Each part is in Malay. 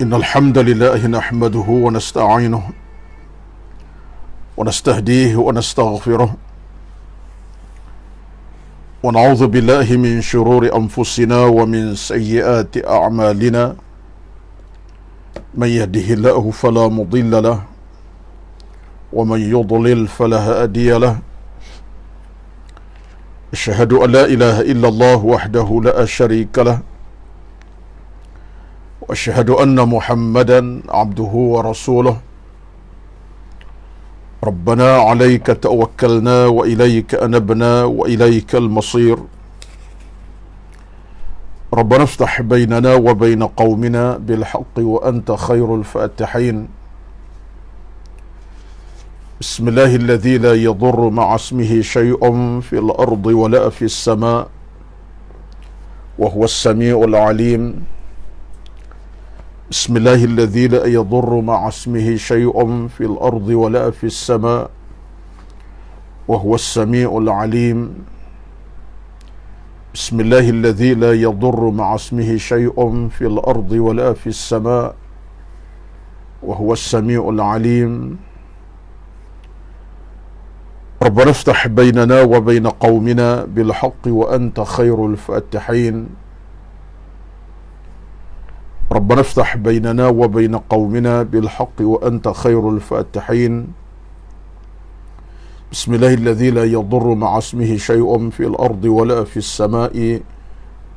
إن الحمد لله نحمده ونستعينه ونستهديه ونستغفره ونعوذ بالله من شرور أنفسنا ومن سيئات أعمالنا من يهده الله فلا مضل له ومن يضلل فلا هادي له أشهد أن لا إله إلا الله وحده لا شريك له وأشهد أن محمدا عبده ورسوله ربنا عليك توكلنا وإليك أنبنا وإليك المصير ربنا افتح بيننا وبين قومنا بالحق وأنت خير الفاتحين بسم الله الذي لا يضر مع اسمه شيء في الأرض ولا في السماء وهو السميع العليم بسم الله الذي لا يضر مع اسمه شيء في الأرض ولا في السماء وهو السميع العليم بسم الله الذي لا يضر مع اسمه شيء في الأرض ولا في السماء وهو السميع العليم ربنا افتح بيننا وبين قومنا بالحق وأنت خير الفاتحين ربنا افتح بيننا وبين قومنا بالحق وأنت خير الفاتحين بسم الله الذي لا يضر مع اسمه شيء في الأرض ولا في السماء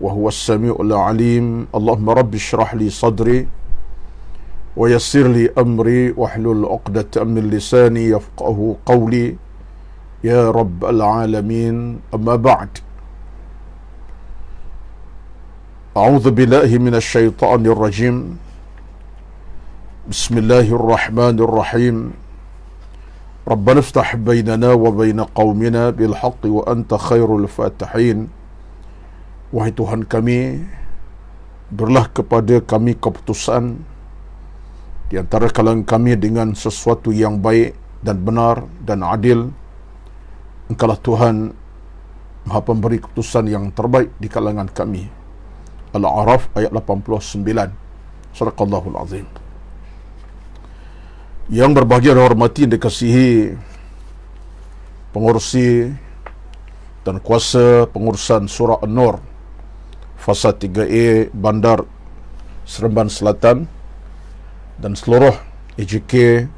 وهو السميع العليم اللهم رب اشرح لي صدري ويسر لي أمري واحلل عقدة من لساني يفقه قولي يا رب العالمين أما بعد أعوذ بالله من الشيطان الرجيم بسم الله الرحمن الرحيم ربنا افتح بيننا وبين قومنا بالحق وأنت خير الفاتحين Wahai Tuhan kami, berilah kepada kami keputusan di antara kalangan kami dengan sesuatu yang baik dan benar dan adil. Engkaulah Tuhan Maha Pemberi keputusan yang terbaik di kalangan kami. Al-A'raf ayat 89. Sadaqallahul Azim. Yang berbahagia dan hormati dikasihi pengurusi dan kuasa pengurusan surah An-Nur Fasa 3A Bandar Seremban Selatan dan seluruh EJK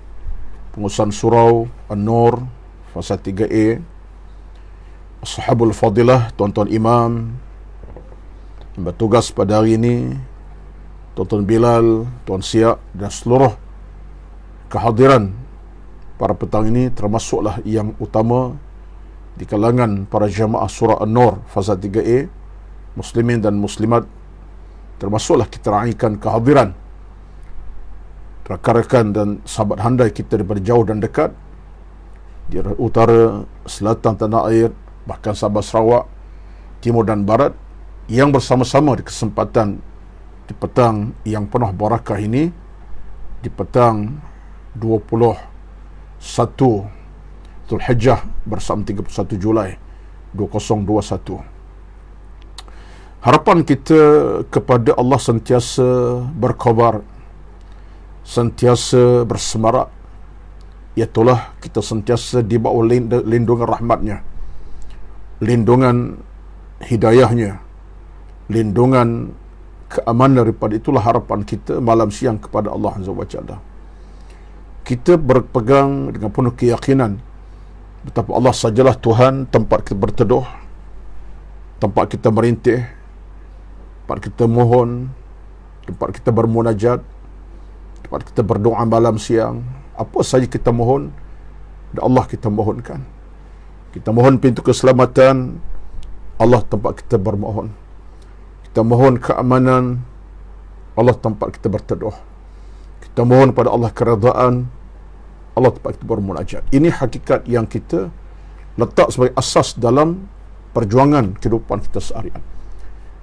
pengurusan surau An-Nur Fasa 3A, Ashabul Fadilah, tuan-tuan imam yang bertugas pada hari ini, Tuan Bilal, Tuan Siak dan seluruh kehadiran pada petang ini, termasuklah yang utama di kalangan para jamaah surah An-Nur Fasa 3A, muslimin dan muslimat, termasuklah kita raikan kehadiran rakan-rakan dan sahabat handai kita daripada jauh dan dekat di utara, selatan tanah air, bahkan Sabah, Sarawak, timur dan barat, yang bersama-sama di kesempatan di petang yang penuh barakah ini, di petang 21 Zulhijjah bersama 31 Julai 2021. Harapan kita kepada Allah sentiasa berkobar, sentiasa bersemarak, iaitulah kita sentiasa di bawah lindungan rahmatnya, lindungan hidayahnya, lindungan keamanan. Daripada itulah harapan kita malam siang kepada Allah Azza wa Jalla. Kita berpegang dengan penuh keyakinan betapa Allah sajalah Tuhan, tempat kita berteduh, tempat kita merintih, tempat kita mohon, tempat kita bermunajat, tempat kita berdoa malam siang. Apa saja kita mohon, dan Allah kita mohonkan. Kita mohon pintu keselamatan, Allah tempat kita bermohon. Kita mohon keamanan, Allah tempat kita berteduh. Kita mohon pada Allah keredaan, Allah tempat kita bermunajat. Ini hakikat yang kita letak sebagai asas dalam perjuangan kehidupan kita seharian,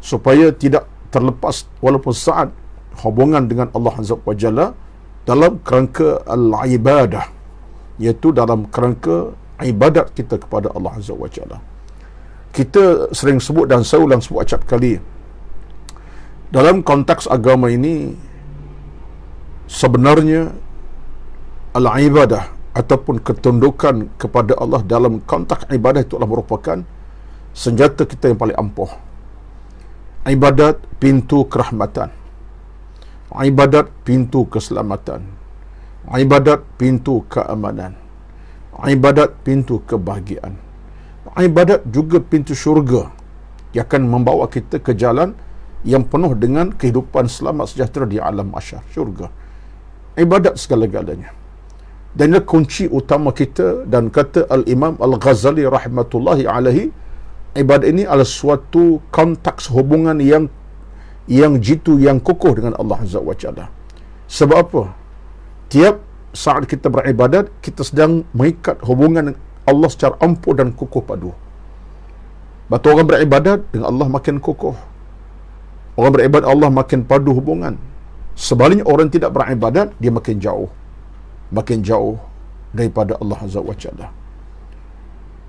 supaya tidak terlepas walaupun saat hubungan dengan Allah Azza wa Jalla dalam kerangka al-ibadah, iaitu dalam kerangka ibadat kita kepada Allah Azza wa Jalla. Kita sering sebut dan saya ulang sebut acap kali, dalam konteks agama ini sebenarnya al-ibadah ataupun ketundukan kepada Allah dalam konteks ibadah itulah merupakan senjata kita yang paling ampuh. Ibadat pintu kerahmatan, ibadat pintu keselamatan, ibadat pintu keamanan, ibadat pintu kebahagiaan, ibadat juga pintu syurga yang akan membawa kita ke jalan yang penuh dengan kehidupan selamat sejahtera di alam mahsyar, syurga. Ibadat segala-galanya. Dan ini kunci utama kita, dan kata Al-Imam Al-Ghazali rahmatullahi alaihi, ibadat ini adalah suatu konteks hubungan yang jitu, yang kokoh dengan Allah Azza wa Jalla. Sebab apa? Tiap saat kita beribadat, kita sedang mengikat hubungan Allah secara ampuh dan kokoh padu. Batu orang beribadat dengan Allah makin kokoh. Orang beribadat Allah makin padu hubungan. Sebaliknya orang tidak beribadat, dia makin jauh daripada Allah Azza wa Jalla.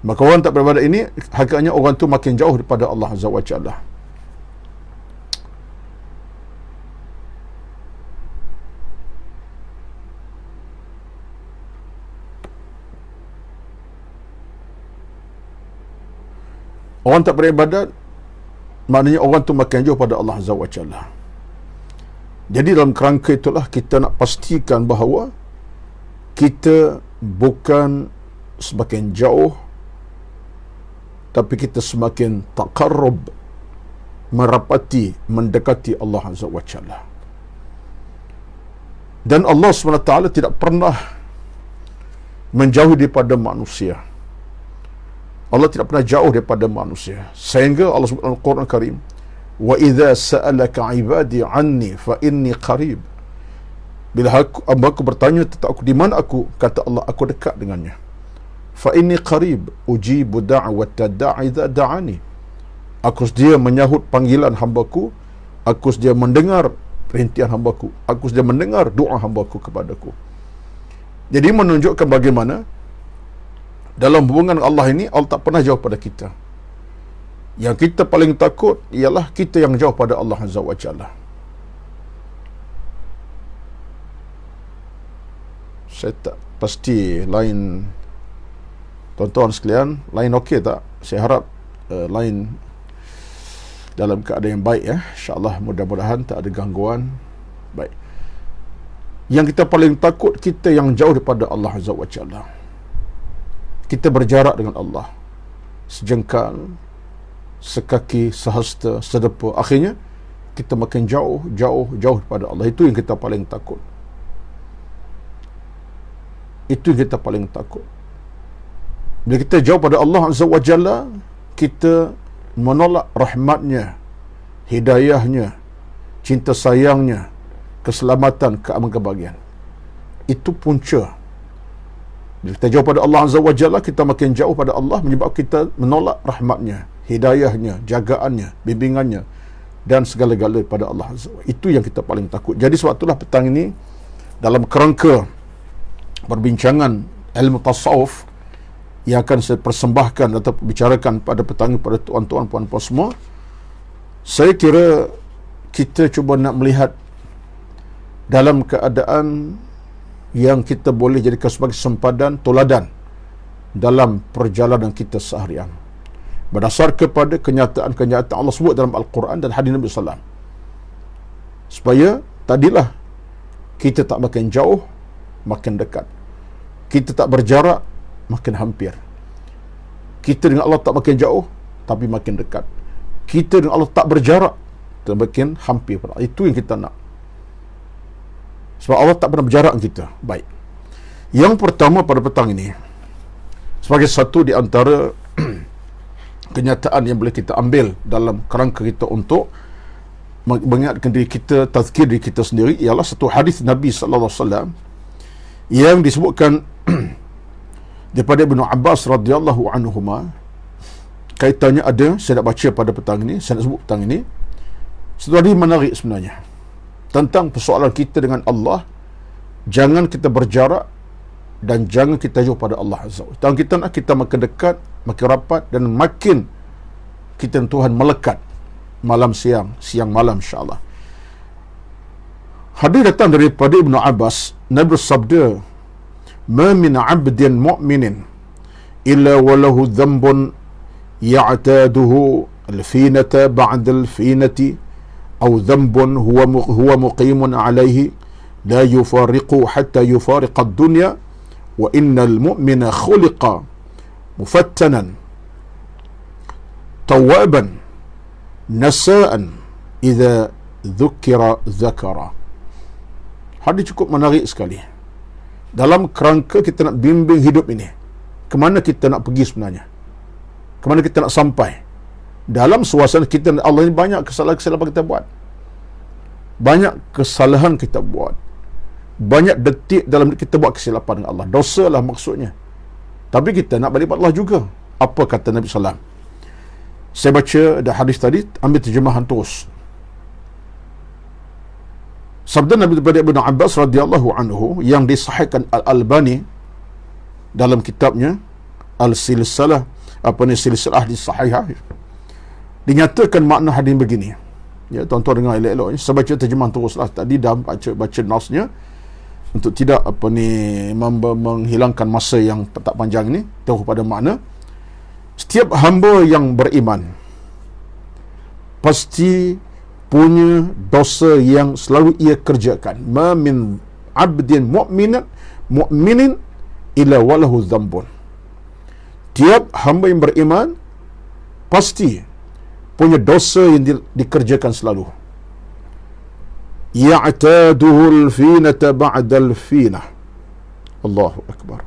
Maka orang tak beribadat ini, hakikatnya orang tu makin jauh daripada Allah Azza wa Jalla. Orang tak beribadat, maknanya orang tu makin jauh pada Allah Azza wa Jalla. Jadi dalam kerangka itulah kita nak pastikan bahawa kita bukan semakin jauh, tapi kita semakin taqarrub, merapati, mendekati Allah Azza wa Jalla. Dan Allah SWT tidak pernah menjauhi daripada manusia. Allah tidak pernah jauh daripada manusia. Sehingga Allah sebut dalam Al-Quran Karim, "Wa idza sa'alaka 'ibadi 'anni fa inni qarib." Bila aku bertanya tentang aku, di mana aku? Kata Allah, aku dekat dengannya. Fa inni qarib ujibu da'wata da'i idza da'ani. Aku sedia menyahut panggilan hamba-Ku, aku sedia mendengar perintihan hamba-Ku, aku sedia mendengar doa hamba-Ku kepadaku. Jadi menunjukkan bagaimana dalam hubungan Allah ini, Allah tak pernah jauh pada kita. Yang kita paling takut ialah kita yang jauh pada Allah Azza wa Jalla. Saya tak pasti line tuan-tuan sekalian, line okey tak? Saya harap line dalam keadaan yang baik, ya. InsyaAllah, mudah-mudahan tak ada gangguan. Baik. Yang kita paling takut, kita yang jauh daripada Allah Azza wa Jalla. Kita berjarak dengan Allah sejengkal, sekaki, sehasta, sedepa. Akhirnya kita makin jauh daripada Allah. Itu yang kita paling takut. Itu yang kita paling takut. Bila kita jauh pada Allah Azza wa Jalla, kita menolak rahmatnya, hidayahnya, cinta sayangnya, keselamatan, keamanan, kebahagiaan. Itu punca. Bila kita jauh pada Allah Azza wa Jalla, kita makin jauh pada Allah, menyebabkan kita menolak rahmatnya, hidayahnya, jagaannya, bimbingannya, dan segala-gala pada Allah Azza wa Jalla. Itu yang kita paling takut. Jadi sebab itulah petang ini, dalam kerangka perbincangan ilmu tasawuf yang akan saya persembahkan atau bicarakan pada petang ini pada tuan-tuan, puan-puan semua, saya kira kita cuba nak melihat dalam keadaan yang kita boleh jadikan sebagai sempadan toladan dalam perjalanan kita seharian, berdasar kepada kenyataan-kenyataan Allah sebut dalam Al-Quran dan hadis Nabi SAW, supaya tadilah kita tak makin jauh, makin dekat. Kita tak berjarak, makin hampir. Kita dengan Allah tak makin jauh, tapi makin dekat. Kita dengan Allah tak berjarak, makin hampir. Itu yang kita nak. Sebab Allah tak pernah berjarak dengan kita. Baik. Yang pertama pada petang ini, sebagai satu di antara kenyataan yang boleh kita ambil dalam kerangka kita untuk mengingatkan diri kita, tazkir diri kita sendiri, ialah satu hadis Nabi SAW yang disebutkan daripada Ibnu Abbas radhiyallahu anhuma. Kaitannya ada, saya nak baca pada petang ini, saya nak sebut petang ini. Satu hadis menarik sebenarnya tentang persoalan kita dengan Allah. Jangan kita berjarak dan jangan kita jauh pada Allah Azza wa Jalla. Kita nak kita makin dekat, makin rapat, dan makin kita Tuhan melekat malam siang, siang malam, insyaAllah. Hadis datang daripada Ibnu Abbas, Nabi bersabda, "Ma min 'abdin mu'minin illa walahu dhanbun ya'taduhu al-finata ba'da al-finati aw dhanbun huwa muqimun 'alayhi la yufariqu hatta yufariqa ad-dunya wa innal mu'mina khuliqa mufattanan tawwaban nasa'an idza dhukira zakara." Hadis cukup menarik sekali. Dalam kerangka kita nak bimbing hidup ini, ke mana kita nak pergi sebenarnya? Ke mana kita nak sampai? Dalam suasana kita, Allah ini banyak kesalahan-kesalahan kita buat. Banyak kesalahan kita buat. Banyak detik dalam kita buat kesilapan dengan Allah. Dosa lah maksudnya. Tapi kita nak balik pada Allah juga. Apa kata Nabi SAW? Saya baca ada hadis tadi, ambil terjemahan terus. Sabda Nabi daripada Ibnu Abbas radhiyallahu anhu yang disahihkan Al-Albani dalam kitabnya Al-Silsilah, Silsilah Hadis Sahihah, dinyatakan makna hadis begini. Ya, tuan-tuan dengar elok-elok ni. Saya baca terjemahan teruslah. Tadi dah baca nasnya untuk tidak menghilangkan masa yang tak panjang ni, terus pada makna. Setiap hamba yang beriman pasti punya dosa yang selalu ia kerjakan. Ma min 'abdin mu'minin illa walahu dhanbun. Tiap hamba yang beriman pasti punya dosa yang dikerjakan selalu. Ya'taduhul finata ba'dal finah. Allahu Akbar.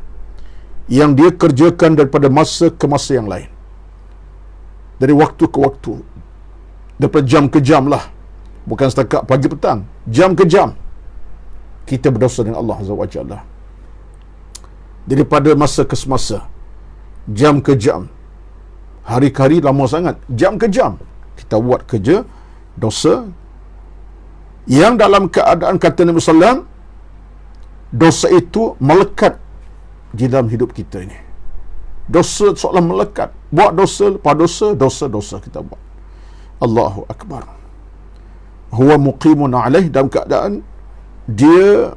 Yang dia kerjakan daripada masa ke masa yang lain. Dari waktu ke waktu. Daripada jam ke jam lah. Bukan setakat pagi petang. Jam ke jam. Kita berdosa dengan Allah Azza wa Jalla. Daripada masa ke semasa. Jam ke jam. Hari ke hari lama sangat. Jam ke jam. Kita buat kerja dosa. Yang dalam keadaan kata Nabi SAW, dosa itu melekat di dalam hidup kita ini. Dosa seolah melekat. Buat dosa lepas dosa, dosa-dosa kita buat. Allahu Akbar. Huwa muqimun alaih, dalam keadaan dia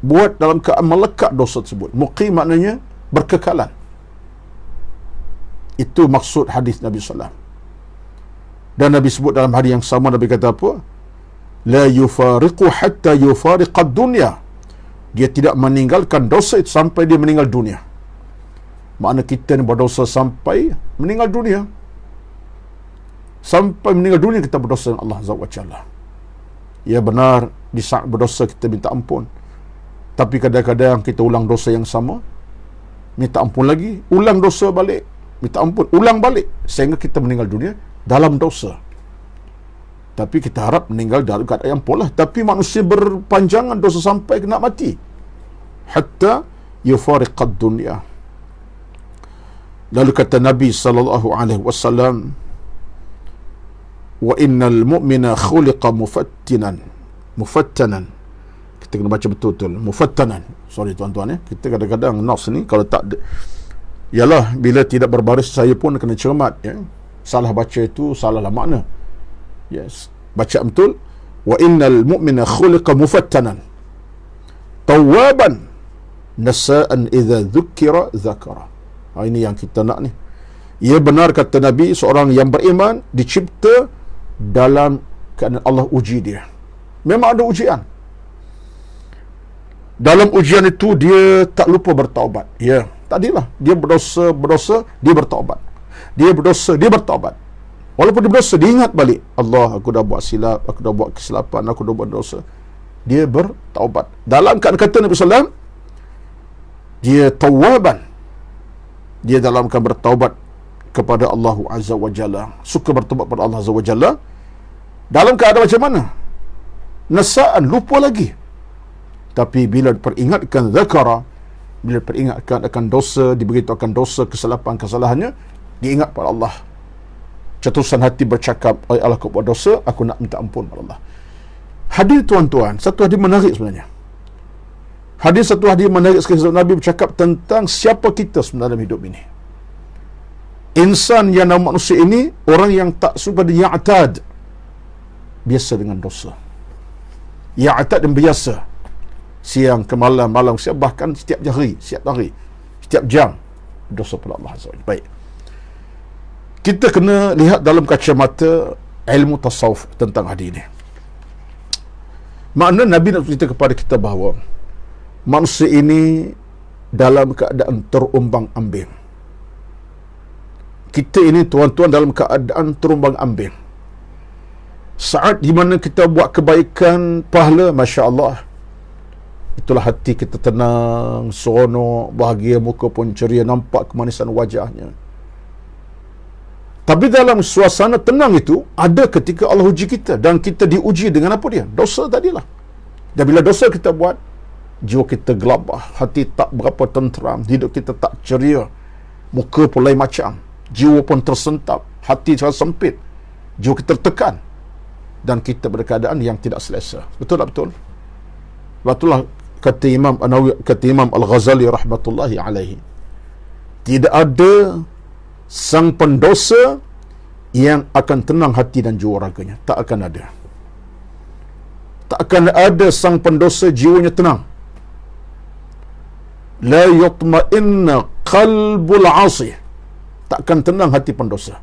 buat dalam keadaan melekat dosa tersebut. Muqim maknanya berkekalan. Itu maksud hadis Nabi SAW. Dan Nabi sebut dalam hadis yang sama, Nabi kata apa? La yufariqu hatta yufariqad dunya. Dia tidak meninggalkan dosa itu sampai dia meninggal dunia. Makna kita ni berdosa sampai meninggal dunia. Sampai meninggal dunia kita berdosa dengan Allah Azza wa Jalla. Ya benar, di saat berdosa kita minta ampun. Tapi kadang-kadang kita ulang dosa yang sama, minta ampun lagi, ulang dosa balik, minta ampun, ulang balik, sehingga kita meninggal dunia dalam dosa. Tapi kita harap meninggal dalam keadaan yang polah. Tapi manusia berpanjangan dosa sampai nak mati. Hatta yufariqad dunya. Lalu kata Nabi SAW, wa innal mu'mina khuliqa mufattanan. Kita kena baca betul-betul. Mufattanan. Sorry tuan-tuan ya. Kita kadang-kadang nas ni kalau tak ialah bila tidak berbaris saya pun kena cermat ya. Salah baca itu salahlah makna. Yes. Baca betul. Wa innal mu'mina khuliqa mufattanan. Tawwaban nasa'an idza dzukira zakara. Ini yang kita nak ni. Ya benar kata Nabi, seorang yang beriman dicipta dalam keadaan Allah uji dia. Memang ada ujian. Dalam ujian itu dia tak lupa bertaubat. Ya, tadilah dia berdosa, dia bertaubat. Dia berdosa, dia bertaubat. Walaupun dia berdosa, dia ingat balik. Allah, aku dah buat silap, aku dah buat kesilapan, aku dah buat dosa. Dia bertaubat. Dalam keadaan kata Nabi SAW, dia tawaban. Dia dalam keadaan bertaubat kepada Allah Azza wa Jalla. Suka bertaubat kepada Allah Azza wa Jalla. Dalam keadaan macam mana? Nasa'an, lupa lagi. Tapi bila peringatkan zakara, bila peringatkan akan dosa, diberitahu akan dosa, kesalahannya, diingat pada Allah. Cetusan hati bercakap, "Ay Allah, aku buat dosa, aku nak minta ampun pada Allah." Hadis tuan-tuan, satu hadis menarik sebenarnya. Satu hadis menarik sekali. Nabi bercakap tentang siapa kita sebenarnya dalam hidup ini. Insan yang nama manusia ini, orang yang tak suka ya'tad, biasa dengan dosa. yang atat dan biasa, siang ke malam, malam ke siang, bahkan setiap hari, setiap jam, dosa pada Allah Azza wa Jalla. Baik, kita kena lihat dalam kacamata ilmu tasawuf tentang hadis ini. Makna Nabi nak cerita kepada kita bahawa manusia ini dalam keadaan terumbang ambing. Kita ini tuan-tuan dalam keadaan terumbang ambing. Saat di mana kita buat kebaikan, pahala, Masya Allah, itulah hati kita tenang, seronok, bahagia, muka pun ceria, nampak kemanisan wajahnya. Tapi dalam suasana tenang itu, ada ketika Allah uji kita, dan kita diuji dengan apa dia? Dosa tadilah. Dan bila dosa kita buat, jiwa kita gelabah, hati tak berapa tenteram, hidup kita tak ceria, muka pun lain macam, jiwa pun tersentap, hati sangat sempit, jiwa kita tertekan, dan kita berkeadaan yang tidak selesa. Betul tak betul? Betullah kata Imam An-Nawawi, kata Imam Al-Ghazali rahmatullahi alaihi, tidak ada sang pendosa yang akan tenang hati dan jiwa raganya. Tak akan ada. Tak akan ada sang pendosa jiwanya tenang. La yutma'inna qalbul 'asi. Tak akan tenang hati pendosa.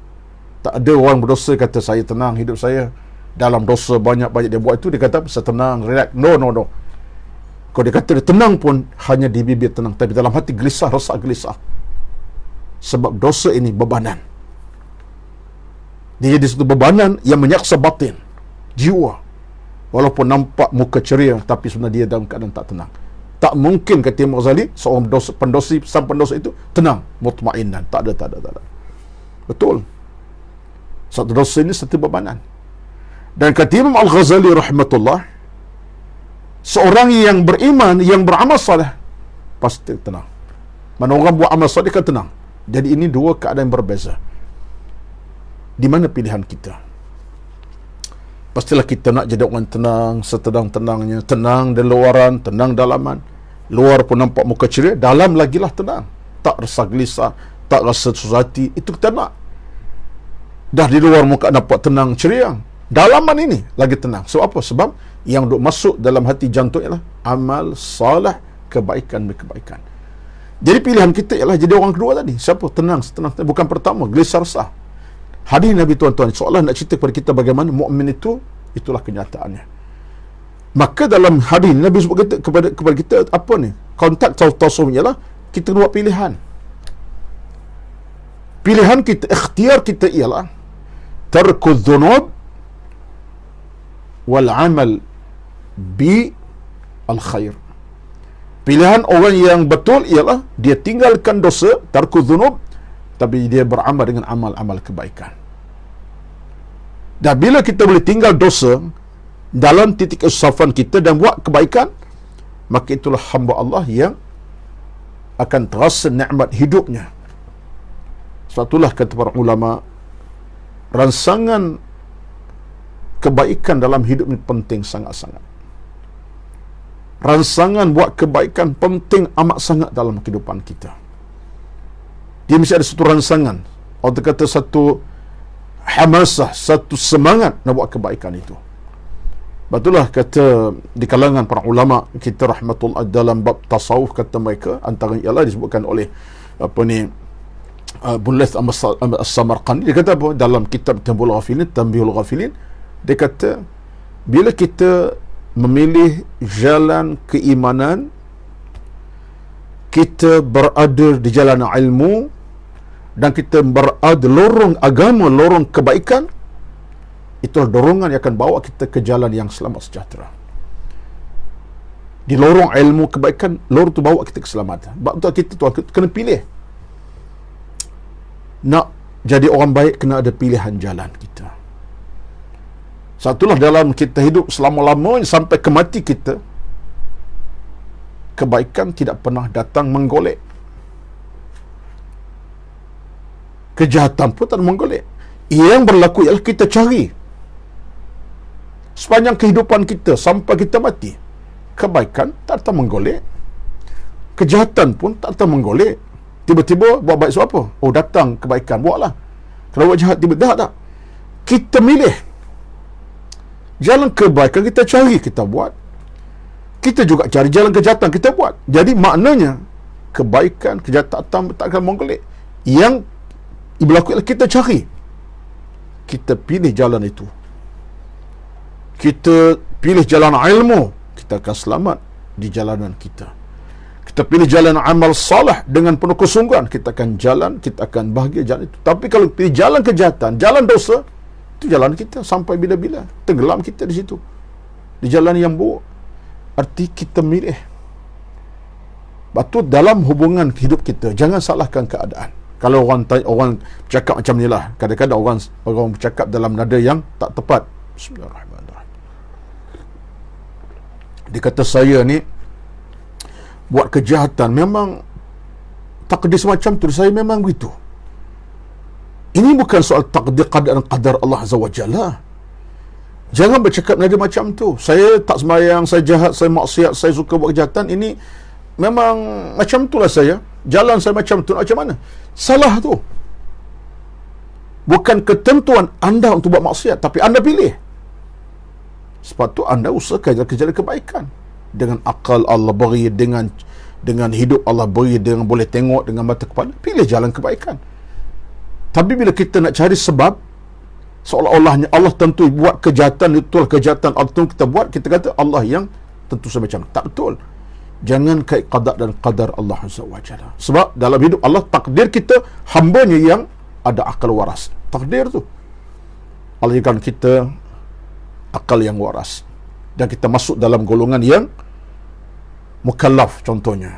Tak ada orang berdosa kata saya tenang hidup saya, dalam dosa banyak-banyak dia buat itu, dia kata saya tenang, relax. No. Kalau dia kata dia tenang pun, hanya di bibir tenang, tapi dalam hati gelisah, resah, gelisah. Sebab dosa ini bebanan. Dia jadi satu bebanan yang menyaksa batin, jiwa. Walaupun nampak muka ceria, tapi sebenarnya dia dalam keadaan tak tenang. Tak mungkin, kata Imam Ghazali, seorang sang pendosa itu tenang, mutmainan. Tak ada. Betul. Satu dosa ini satu bebanan. Dan kata Imam Al-Ghazali rahmatullah, seorang yang beriman, yang beramal saleh, pasti tenang. Mana orang buat amal saleh kan tenang. Jadi ini dua keadaan berbeza. Di mana pilihan kita? Pastilah kita nak jadi orang tenang, setenang-tenangnya, tenang di luaran, tenang dalaman. Luar pun nampak muka ceria, dalam lagilah tenang. Tak rasa gelisah, tak rasa susah hati, itu kita nak. Dah di luar muka nampak tenang, ceria, dalaman ini lagi tenang. Sebab apa? Sebab yang duk masuk dalam hati jantung ialah amal salah, kebaikan. Jadi pilihan kita ialah jadi orang kedua tadi. Siapa? Tenang. Bukan pertama, gelisah resah. Hadis Nabi tuan-tuan, seolah nak cerita kepada kita bagaimana mukmin itu, itulah kenyataannya. Maka dalam hadis Nabi sebut kepada kita apa ni? Kontak tasawuf ialah kita buat pilihan. Pilihan kita, ikhtiar kita ialah tarkudz dzunub wal amal bi al khair. Pilihan orang yang betul ialah dia tinggalkan dosa, tarkudz dzunub, tapi dia beramal dengan amal-amal kebaikan. Dan bila kita boleh tinggal dosa dalam titik kesafan kita dan buat kebaikan, maka itulah hamba Allah yang akan terasa nikmat hidupnya. Sebab itulah kata para ulama, rangsangan kebaikan dalam hidup ini penting sangat-sangat. Rangsangan buat kebaikan penting amat sangat dalam kehidupan kita. Dia mesti ada satu rangsangan, atau kata satu hamasah, satu semangat nak buat kebaikan itu. Betullah kata di kalangan para ulama kita rahmatullah dalam bab tasawuf, kata mereka antara ialah disebutkan oleh Bullath As-Samarqandi, dia kata apa dalam kitab Tanbihul Ghafilin, dia kata bila kita memilih jalan keimanan, kita berada di jalan ilmu, dan kita berada lorong agama, lorong kebaikan, itulah dorongan yang akan bawa kita ke jalan yang selamat sejahtera. Di lorong ilmu kebaikan, lorong tu bawa kita ke keselamatan. Sebab tu kita kena pilih. Nak jadi orang baik, kena ada pilihan jalan kita. Satulah dalam kita hidup selama-lamanya sampai ke mati kita, kebaikan tidak pernah datang menggolek. Kejahatan pun tak menggolek. Yang berlaku ialah kita cari sepanjang kehidupan kita sampai kita mati. Kebaikan tak datang menggolek, kejahatan pun tak datang menggolek. Tiba-tiba buat baik sebab apa? Oh, datang kebaikan, buatlah. Kalau buat jahat tiba-tiba tak. Kita milih jalan kebaikan, kita cari, kita buat. kita juga cari jalan kejahatan, kita buat. Jadi maknanya kebaikan, kejahatan tak akan menggelik. Yang berlaku ialah kita cari, kita pilih jalan itu, kita pilih jalan ilmu, kita akan selamat di jalanan kita. Kita pilih jalan amal salih dengan penuh kesungguhan, kita akan jalan, kita akan bahagia jalan itu. Tapi kalau pilih jalan kejahatan, jalan dosa, itu jalan kita sampai bila-bila, tenggelam kita di situ, di jalan yang buruk. Arti kita milih. Batu dalam hubungan hidup kita, jangan salahkan keadaan. Kalau orang cakap macam ni lah, kadang-kadang orang bercakap dalam nada yang tak tepat. Bismillahirrahmanirrahim. Dia kata, saya ni buat kejahatan, memang takdir semacam tu, saya memang begitu. Ini bukan soal takdir qadar Allah Azza wa Jalla. Jangan bercakap nada macam tu. Saya tak sembahyang, saya jahat, saya maksiat, saya suka buat kejahatan. Ini memang macam itulah saya. Jalan saya macam tu, macam mana? Salah tu. Bukan ketentuan anda untuk buat maksiat, tapi anda pilih. Sebab tu anda usahakan kerja kebaikan. Dengan akal Allah beri, dengan hidup Allah beri, dengan boleh tengok dengan mata kepala, pilih jalan kebaikan. Tapi bila kita nak cari sebab, seolah-olahnya Allah tentu buat kejahatan, itulah kejahatan itu kita buat, kita kata Allah yang tentu semacam. Tak betul. Jangan kait qada dan qadar Allah Azza wa Jalla. Sebab dalam hidup Allah, takdir kita hambanya yang ada akal waras. Takdir tu Allah jadikan kita akal yang waras, dan kita masuk dalam golongan yang mukallaf, contohnya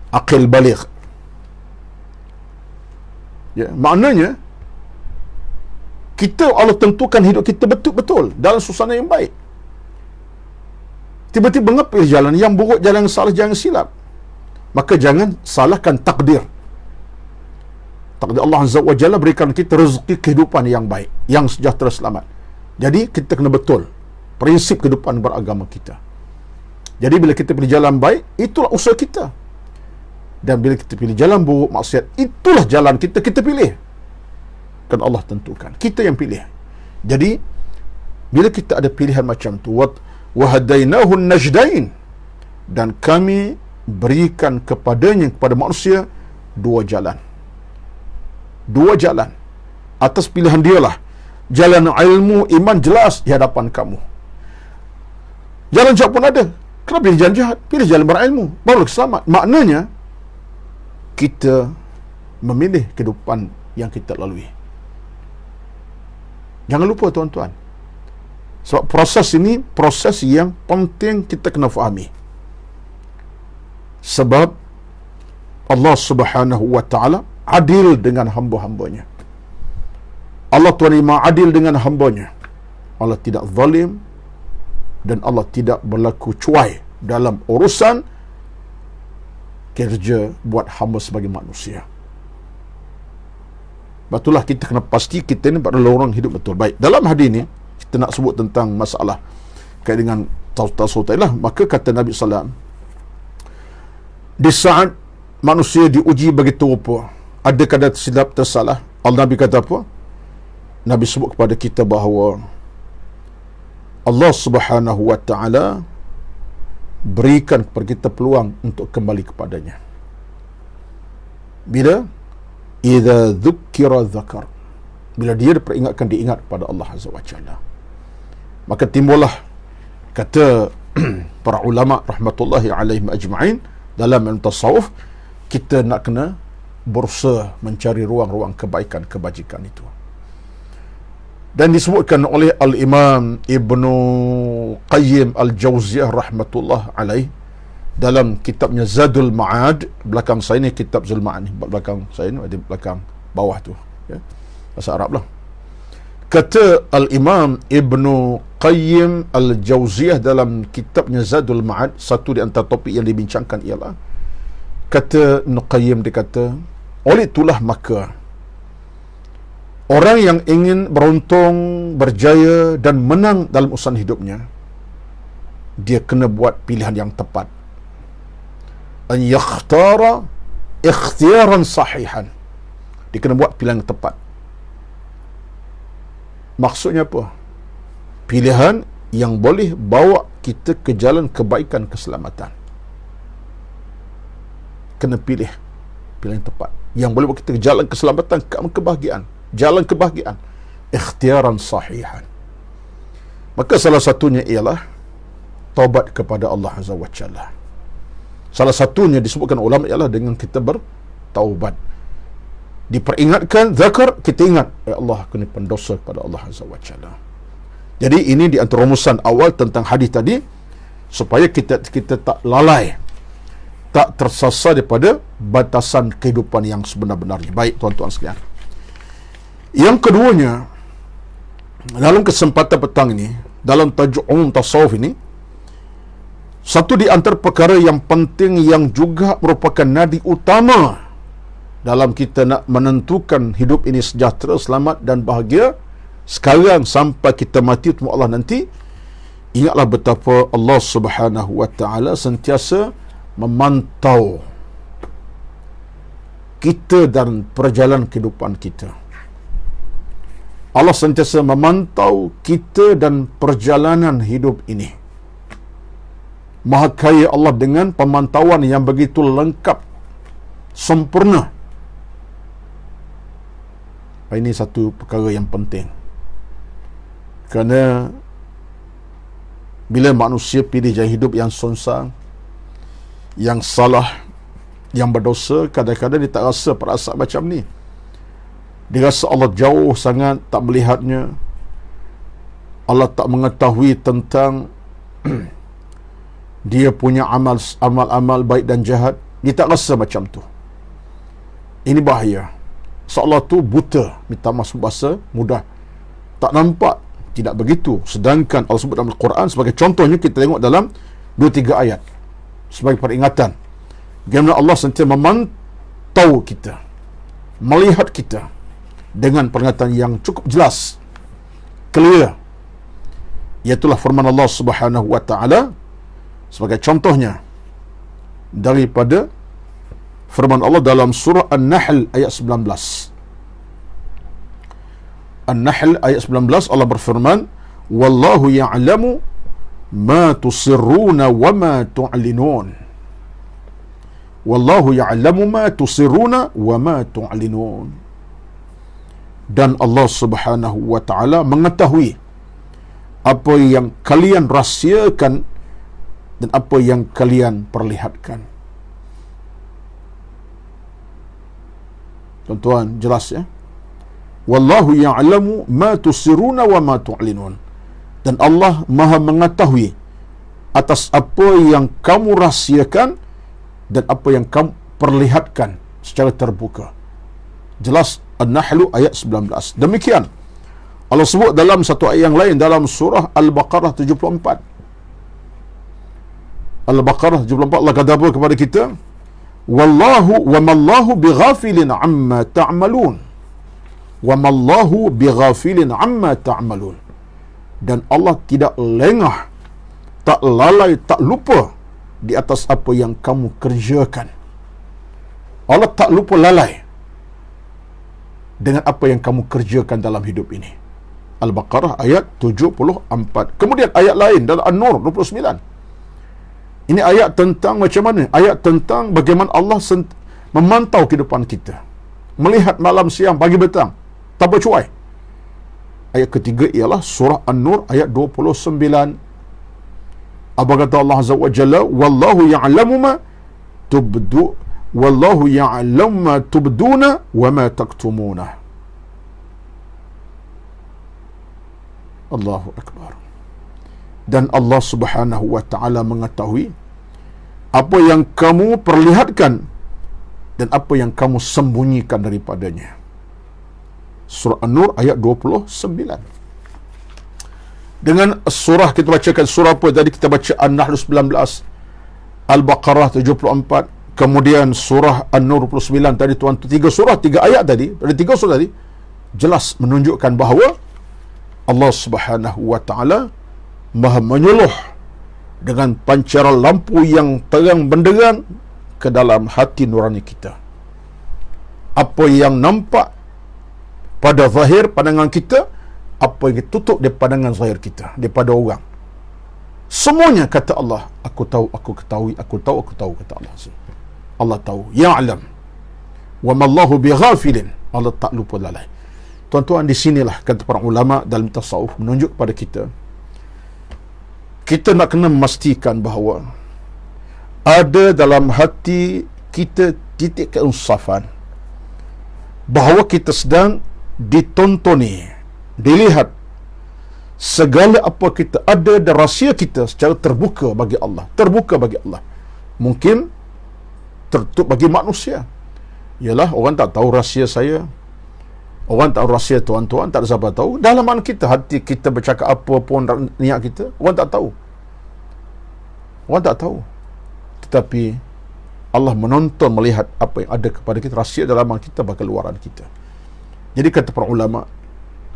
akil baligh. Ya, maknanya kita, Allah tentukan hidup kita betul-betul dalam suasana yang baik. Tiba-tiba mengapil jalan yang buruk, jalan yang salah, jangan silap. Maka jangan salahkan takdir. Takdir Allah Azza wa Jalla berikan kita rezeki kehidupan yang baik, yang sejahtera, selamat. Jadi kita kena betul prinsip kehidupan beragama kita. Jadi bila kita pilih jalan baik, itulah usaha kita. Dan bila kita pilih jalan buruk, maksiat, itulah jalan kita pilih. Kan Allah tentukan, kita yang pilih. Jadi bila kita ada pilihan macam tu, wa hadainahu najdain, dan kami berikan kepada manusia dua jalan atas pilihan dialah. Jalan ilmu, iman jelas di hadapan kamu. Jalan jahat pun ada. Kenapa pilih jalan jahat? Pilih jalan berilmu, baru selamat. Maknanya kita memilih kehidupan yang kita lalui. Jangan lupa tuan-tuan, sebab proses ini proses yang penting kita kena fahami. Sebab Allah Subhanahu wa ta'ala adil dengan hamba-hambanya. Allah Tuhan yang Maha adil dengan hambanya. Allah tidak zalim, dan Allah tidak berlaku cuai dalam urusan kerja buat hamba sebagai manusia. Betullah kita kena pasti kita ni adalah orang hidup betul. Baik, dalam hadis ni kita nak sebut tentang masalah kait dengan tasawuf lah. Maka kata Nabi SAW, di saat manusia diuji begitu rupa, ada kadar tersilap, tersalah, Nabi kata apa? Nabi sebut kepada kita bahawa Allah Subhanahu wa ta'ala berikan kepada kita peluang untuk kembali kepadanya. Bila? Idza dzukira dzakar. Bila dia diperingatkan, diingat kepada Allah Azza wa Jalla. Maka timbullah, kata para ulama rahmatullahi alaihim ajma'in, dalam tasawuf, kita nak kena berusaha mencari ruang-ruang kebaikan, kebajikan itu. Dan disebutkan oleh Al-Imam Ibnu Qayyim Al-Jauziyah rahmatullah alaih dalam kitabnya Zadul Ma'ad. Belakang saya ni kitab Zadul Ma'ad ni, belakang saya ni, ada belakang bawah tu, ya, bahasa Arab lah. Kata Al-Imam Ibnu Qayyim Al-Jauziyah dalam kitabnya Zadul Ma'ad, satu di antara topik yang dibincangkan ialah, kata Ibnu Qayyim, dia kata, oleh itulah maka orang yang ingin beruntung, berjaya dan menang dalam urusan hidupnya, dia kena buat pilihan yang tepat. An yakhtara ikhtiaran sahihan. Dia kena buat pilihan yang tepat. Maksudnya apa? Pilihan yang boleh bawa kita ke jalan kebaikan, keselamatan. Kena pilih yang tepat, yang boleh bawa kita ke jalan keselamatan, kebahagiaan, jalan kebahagiaan, ikhtiaran sahihan. Maka salah satunya ialah taubat kepada Allah Azza wa Jalla. Salah satunya disebutkan ulama ialah dengan kita bertaubat. Diperingatkan, zakar, kita ingat, ya Allah, aku ni pendosa kepada Allah Azza wa Jalla. Jadi ini di antara rumusan awal tentang hadis tadi, supaya kita tak lalai, tak tersasar daripada batasan kehidupan yang sebenar-benarnya. Baik tuan-tuan sekalian, yang keduanya, dalam kesempatan petang ini, dalam tajuk umum tasawuf ini, satu di antara perkara yang penting yang juga merupakan nadi utama dalam kita nak menentukan hidup ini sejahtera, selamat dan bahagia sekarang sampai kita mati temu Allah nanti, ingatlah betapa Allah Subhanahu wa taala sentiasa memantau kita dan perjalanan kehidupan kita. Allah sentiasa memantau kita dan perjalanan hidup ini. Maha kaya Allah dengan pemantauan yang begitu lengkap, sempurna. Ini satu perkara yang penting. Kerana bila manusia pilih jalan hidup yang sonsang, yang salah, yang berdosa, kadang-kadang dia tak rasa perasaan macam ni. Dia rasa Allah jauh sangat, tak melihatnya. Allah tak mengetahui tentang dia punya amal-amal baik dan jahat. Dia tak rasa macam tu. Ini bahaya. Seolah tu buta, minta maaf bahasa mudah, tak nampak. Tidak begitu. Sedangkan Allah sebut dalam Al-Quran, sebagai contohnya kita tengok dalam 2-3 ayat sebagai peringatan bagaimana Allah sentiasa memantau kita, melihat kita dengan peringatan yang cukup jelas, clear. Iaitulah firman Allah Subhanahu wa taala sebagai contohnya daripada firman Allah dalam surah An-Nahl ayat 19. An-Nahl ayat 19, Allah berfirman, wallahu ya'lamu ma tusirruna wa ma tu'linun. Wallahu ya'lamu ma tusirruna wa ma tu'linun. Dan Allah Subhanahu wa taala mengetahui apa yang kalian rahsiakan dan apa yang kalian perlihatkan. Tuan-tuan, jelas ya? Wallahu ya'lamu ma tusirruna wa ma tu'linun. Dan Allah Maha mengetahui atas apa yang kamu rahsiakan dan apa yang kamu perlihatkan secara terbuka. Jelas An-Nahl ayat 19. Demikian Allah sebut dalam satu ayat yang lain dalam surah Al-Baqarah 74. Al-Baqarah 74, Allah kata apa kepada kita? Wallahu wa mallahu bighafilin amma ta'malun. Wa mallahu bighafilin amma ta'malun. Dan Allah tidak lengah, tak lalai, tak lupa di atas apa yang kamu kerjakan. Allah tak lupa lalai dengan apa yang kamu kerjakan dalam hidup ini. Al-Baqarah ayat 74. Kemudian ayat lain dalam An-Nur 29. Ini ayat tentang macam mana? Ayat tentang bagaimana Allah memantau kehidupan kita, melihat malam, siang, pagi, petang, tak bercuai. Ayat ketiga ialah surah An-Nur ayat 29. Apa kata Allah Azza wa Jalla? Wallahu ya'lamu ma tubdu, wallahu ya'lamu ma tubduna wa ma taktumuna. Allahu Akbar. Dan Allah Subhanahu wa taala mengetahui apa yang kamu perlihatkan dan apa yang kamu sembunyikan daripadanya. Surah An-Nur ayat 29. Dengan surah kita bacakan surah apa tadi? Kita baca An-Nahl 19, Al-Baqarah 74, kemudian surah An-Nur 29 tadi tuan, 3 surah, 3 ayat tadi, dari 3 surah tadi jelas menunjukkan bahawa Allah Subhanahu wa taala Maha menyuluh dengan pancaran lampu yang terang benderang ke dalam hati nurani kita. Apa yang nampak pada zahir pandangan kita, apa yang tutup di pandangan zahir kita, daripada orang. Semuanya kata Allah, aku tahu, aku ketahui, aku tahu, kata Allah. Allah tahu, ya'lam. Wa mallahu bighafilin. Allah tak lupa lalai. Tuan-tuan, di sinilah kata para ulama dalam tasawuf menunjuk kepada kita nak kena memastikan bahawa ada dalam hati kita titik keinsafan, bahawa kita sedang ditontoni, dilihat segala apa kita ada dan rahsia kita secara terbuka bagi Allah. Terbuka bagi Allah. Mungkin tertutup bagi manusia. Yalah, orang tak tahu rahsia saya. Orang tak tahu rahsia tuan-tuan, tak ada siapa tahu. Dalam mana kita, hati kita bercakap apa pun niat kita, orang tak tahu. Orang tak tahu. Tetapi Allah menonton, melihat apa yang ada kepada kita, rahsia dalam kita, bahkan luaran kita. Jadi kata para ulama,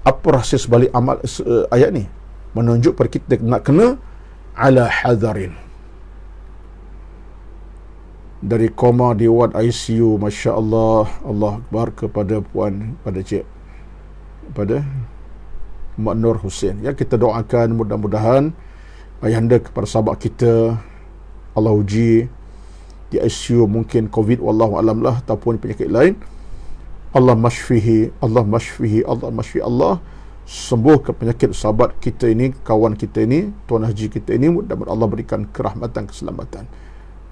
apa rahsia sebalik amal ayat ni? Menunjuk pada kita nak kena ala hadarin. Dari koma di ward ICU, Masya Allah, Allah Akbar, kepada puan, pada cik, pada Mak Nur Hussein. Ya, kita doakan mudah-mudahan ayahanda kepada sahabat kita Allah uji di ICU, mungkin COVID, wallahu alam lah, ataupun penyakit lain. Allah mashfihi, Allah mashfihi, Allah mashfi, Allah sembuhkan penyakit sahabat kita ini, kawan kita ini, tuan haji kita ini. Mudah-mudahan Allah berikan kerahmatan, keselamatan.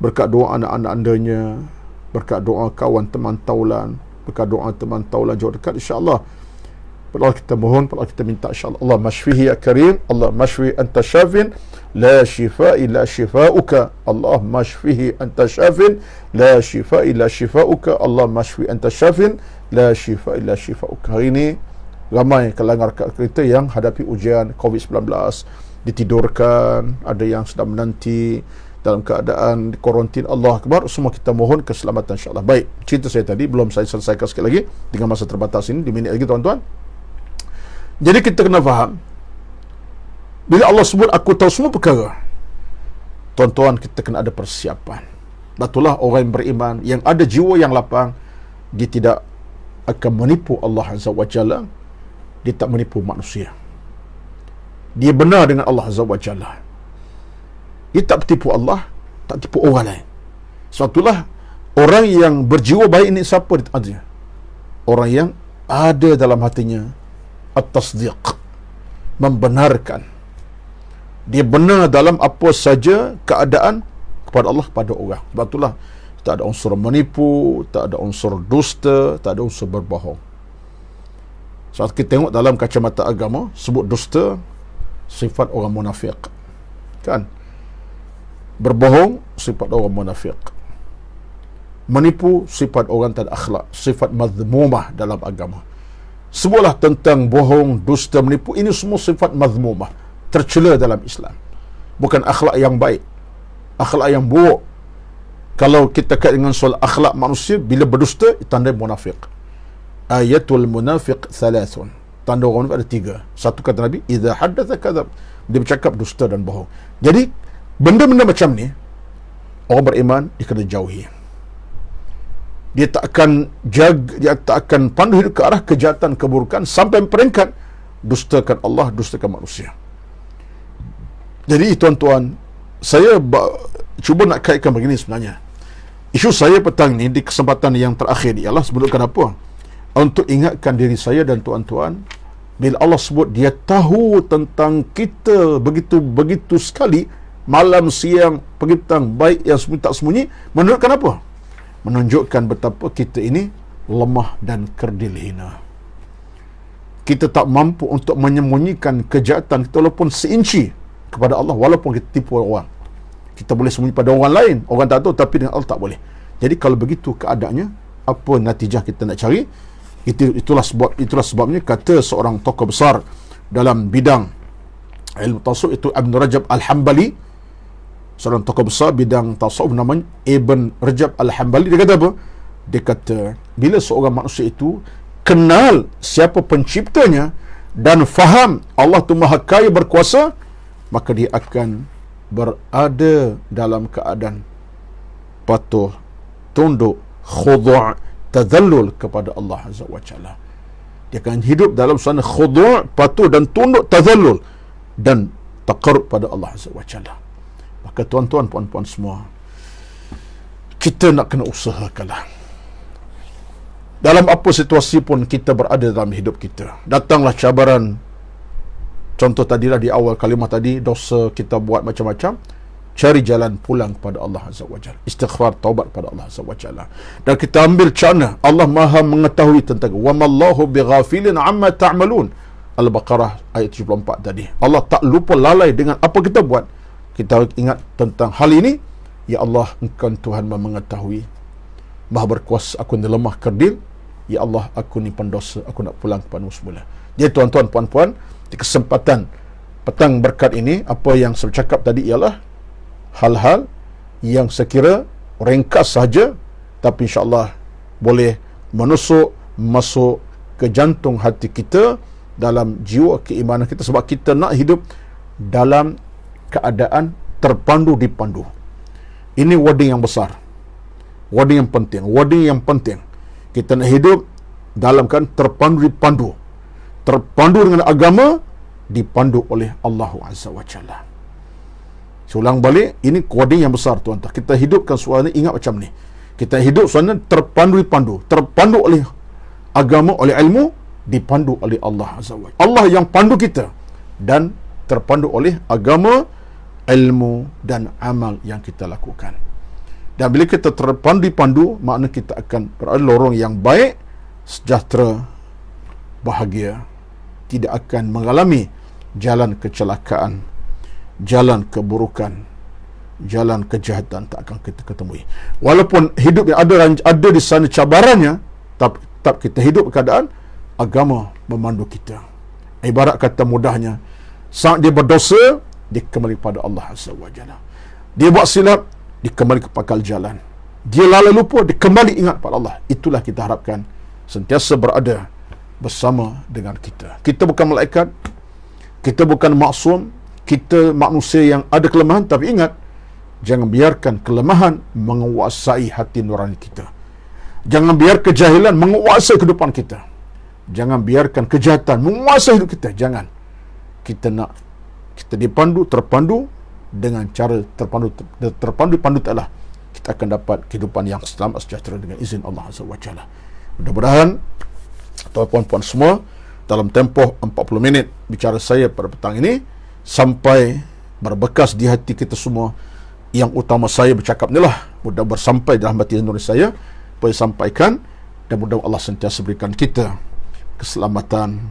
Berkat doa anak-anak andanya, berkat doa kawan teman taulan, berkat doa teman taulan jauh dekat, insya-Allah. Allah kita mohon, Allah kita minta, insya-Allah. Allah mashfihi ya karim, Allah mashfi anta syafin, la shifa illa shifauka. Allah mashfihi anta syafin, la shifa illa shifauka. Allah mashfi anta syafin, la shifa illa shifauka. Hari ini ramai kalangan rakyat kita yang hadapi ujian COVID-19, ditidurkan, ada yang sedang menanti dalam keadaan di kuarantin. Allah Akbar, semua kita mohon keselamatan, insya-Allah. Baik, cerita saya tadi belum saya selesaikan sekali lagi dengan masa terbatas ini, di minit lagi tuan-tuan. Jadi kita kena faham, bila Allah sebut aku tahu semua perkara, tuan-tuan, kita kena ada persiapan. Betullah orang yang beriman, yang ada jiwa yang lapang, dia tidak akan menipu Allah Azza wa Jalla. Dia tak menipu manusia. Dia benar dengan Allah Azza wa Jalla. Dia tak tipu Allah, tak tipu orang lain. Sebab itulah orang yang berjiwa baik ini siapa dia? Orang yang ada dalam hatinya at-tasdiq, membenarkan. Dia benar dalam apa saja keadaan kepada Allah, kepada orang. Sebab itulah tak ada unsur menipu, tak ada unsur dusta, tak ada unsur berbohong. Saat kita tengok dalam kacamata agama, sebut dusta sifat orang munafik, kan? Berbohong sifat orang munafik, menipu sifat orang tak ada akhlak, sifat mazmumah dalam agama. Semualah tentang bohong, dusta, menipu, ini semua sifat mazmumah, tercela dalam Islam. Bukan akhlak yang baik, akhlak yang buruk. Kalau kita kait dengan soal akhlak manusia, bila berdusta, tanda munafik. Ayatul munafiq thalathun. Tanda orang munafik ada 3. Satu kata Nabi, idza haddatha kadzab. Dia bercakap dusta dan bohong. Jadi benda-benda macam ni, orang beriman dia kena jauhi. Dia tak akan jaga, dia tak akan pandu hidup ke arah kejahatan, keburukan, sampai peringkat dustakan Allah, dustakan manusia. Jadi tuan-tuan, saya cuba nak kaitkan begini sebenarnya. Isu saya petang ni, di kesempatan yang terakhir ni, ialah sebutkan apa? Untuk ingatkan diri saya dan tuan-tuan, bila Allah sebut dia tahu tentang kita begitu sekali, malam, siang, pagi, petang, baik yang sembunyi tak sembunyi, menunjukkan apa? Menunjukkan betapa kita ini lemah dan kerdil hina. Kita tak mampu untuk menyembunyikan kejahatan kita walaupun seinci kepada Allah, walaupun kita tipu orang. Kita boleh sembunyi pada orang lain, orang tak tahu, tapi dengan Allah tak boleh. Jadi kalau begitu keadaannya, apa natijah kita nak cari? Itulah sebabnya kata seorang tokoh besar dalam bidang ilmu tasawuf, itu Ibn Rajab Al-Hambali, seorang tokoh besar bidang tasawuf namanya Ibn Rajab Al-Hambali. Dia kata apa? Dia kata, bila seorang manusia itu kenal siapa penciptanya dan faham Allah tu Maha Kaya, berkuasa, maka dia akan berada dalam keadaan patuh, tunduk, khudu', tadallul kepada Allah Azza wa Jalla. Dia akan hidup dalam suasana khudu', patuh dan tunduk, tadallul, dan taqarrub pada Allah Azza wa Jalla. Maka tuan-tuan, puan-puan semua, kita nak kena usahakanlah. Dalam apa situasi pun kita berada dalam hidup kita, datanglah cabaran. Contoh tadilah di awal kalimah tadi, dosa kita buat macam-macam, cari jalan pulang kepada Allah Azza wa Jalla, istighfar, taubat pada Allah Azza wa Jalla, dan kita ambil cara. Allah Maha mengetahui tentang wa mallahu bighafilin amma ta'malun. Al-Baqarah ayat 74 tadi. Allah tak lupa lalai dengan apa kita buat. Kita ingat tentang hal ini. Ya Allah, Engkau Tuhan Maha mengetahui, Maha berkuasa, aku ni lemah kerdil. Ya Allah, aku ni pendosa, aku nak pulang kepadamu semula. Jadi tuan-tuan, puan-puan, di kesempatan petang berkat ini, apa yang saya cakap tadi ialah hal-hal yang sekira ringkas saja, tapi insya-Allah boleh masuk ke jantung hati kita, dalam jiwa keimanan kita, sebab kita nak hidup dalam keadaan terpandu dipandu. Ini wording yang besar, wording yang penting. Kita nak hidup dalam kan terpandu dipandu, terpandu dengan agama, dipandu oleh Allah Azza wa Jalla. Saya ulang balik, ini wording yang besar tuan-tuan. Kita hidupkan suara ni, ingat macam ni. Kita hidup suara terpandu dipandu, terpandu oleh agama, oleh ilmu, dipandu oleh Allah Azza wa Jalla. Allah yang pandu kita, dan terpandu oleh agama, ilmu dan amal yang kita lakukan. Dan bila kita terpandu dipandu, makna kita akan berada lorong yang baik, sejahtera, bahagia, tidak akan mengalami jalan kecelakaan, jalan keburukan, jalan kejahatan tak akan kita ketemui. Walaupun hidup yang ada di sana cabarannya, tetap kita hidup keadaan agama memandu kita. Ibarat kata mudahnya, saat dia berdosa, dia kembali kepada Allah Azza wa Jalla. Dia buat silap, dia kembali ke pakal jalan. Dia lalai lupa, dia kembali ingat pada Allah. Itulah kita harapkan sentiasa berada bersama dengan kita. Kita bukan malaikat, kita bukan maksum, kita manusia yang ada kelemahan, tapi ingat, jangan biarkan kelemahan menguasai hati nurani kita. Jangan biar kejahilan menguasai kehidupan kita. Jangan biarkan kejahatan menguasai hidup kita. Jangan. Kita terpandu dengan cara terpandu taklah kita akan dapat kehidupan yang selamat sejahtera dengan izin Allah Azza wa Jalla. Mudah-mudahan tuan-tuan puan semua, dalam tempoh 40 minit bicara saya pada petang ini, sampai berbekas di hati kita semua. Yang utama saya bercakap ni lah, mudah bersampai dalam hati nurani saya, boleh sampaikan, dan mudah Allah sentiasa berikan kita keselamatan,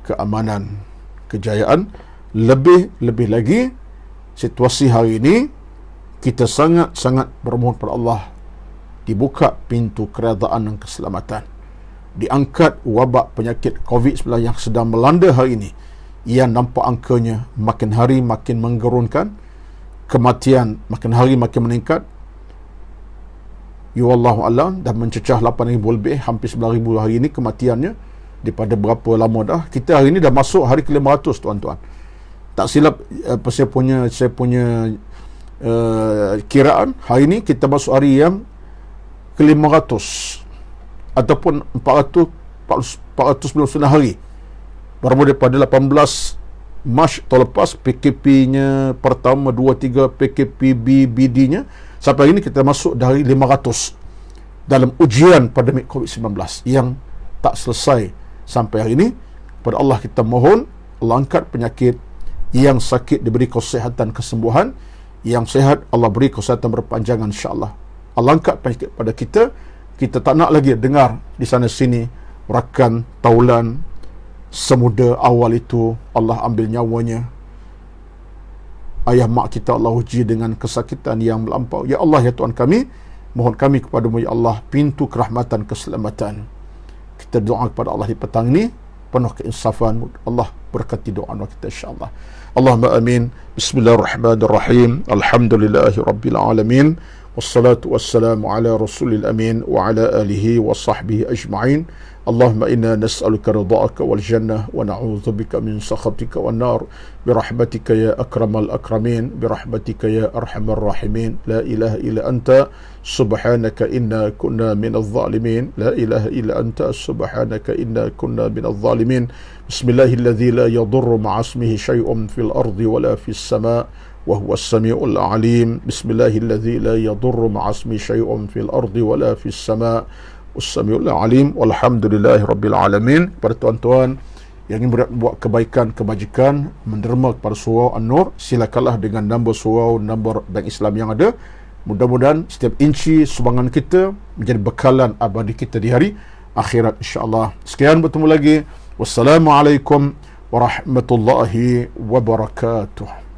keamanan, kejayaan. Lebih lagi, situasi hari ini, kita sangat bermohon kepada Allah, dibuka pintu keredaan dan keselamatan, diangkat wabak penyakit COVID-19 yang sedang melanda hari ini, yang nampak angkanya makin hari makin menggerunkan, kematian makin hari makin meningkat, ya Wallahu a'lam, dah mencecah 8,000 lebih, hampir 9,000 hari ini kematiannya. Daripada berapa lama dah, kita hari ini dah masuk hari ke-500 tuan-tuan. Tak silap saya punya kiraan, hari ini kita masuk hari yang ke-500 ataupun 499 hari. Bermula daripada 18 Mac tahun lepas, PKP-nya pertama, 2, 3, PKPBD-nya, sampai hari ini kita masuk dari 500 dalam ujian pandemik COVID-19 yang tak selesai sampai hari ini. Pada Allah kita mohon, Allah angkat penyakit, yang sakit diberi kesihatan, kesembuhan, yang sehat Allah beri kesihatan berpanjangan insya-Allah. Allah angkat penyakit pada kita. Kita tak nak lagi dengar di sana sini rakan taulan semuda awal itu Allah ambil nyawanya, ayah mak kita Allah uji dengan kesakitan yang melampau. Ya Allah, ya Tuhan kami, mohon kami kepadamu ya Allah pintu kerahmatan, keselamatan. Kita doa kepada Allah di petang ini penuh keinsafan. Allah berkati doa kita insya-Allah. Allahumma amin. Bismillahirrahmanirrahim. Alhamdulillahi rabbil alamin. wassalatu wassalamu ala rasulil amin wa ala alihi wa sahbihi ajma'in. Allahumma inna nas'aluka ridha'aka wal jannah wa na'udzu bika min sakhatika wan nar birahmatika ya akramal akramin birahmatika ya arhamar rahimin. La ilaha illa anta subhanaka inna kunna minadh zalimin. La ilaha illa anta subhanaka inna kunna minadh zalimin. Bismillahilladzi la yadurru ma'a ismihi syai'un fil ardi wala fis sama' wa huwas samiul alim. Bismillahilladzi la yadurru ma'a ismihi syai'un fil ardi wala fis sama' was-samiul alim. Walhamdulillahi rabbil alamin. Para tuan-tuan yang ingin buat kebaikan, kebajikan, menderma kepada surau An-Nur, silakanlah dengan nombor surau, nombor bank Islam yang ada. Mudah-mudahan setiap inci sumbangan kita menjadi bekalan abadi kita di hari akhirat, insya-Allah. Sekian, bertemu lagi. Wassalamualaikum warahmatullahi wabarakatuh.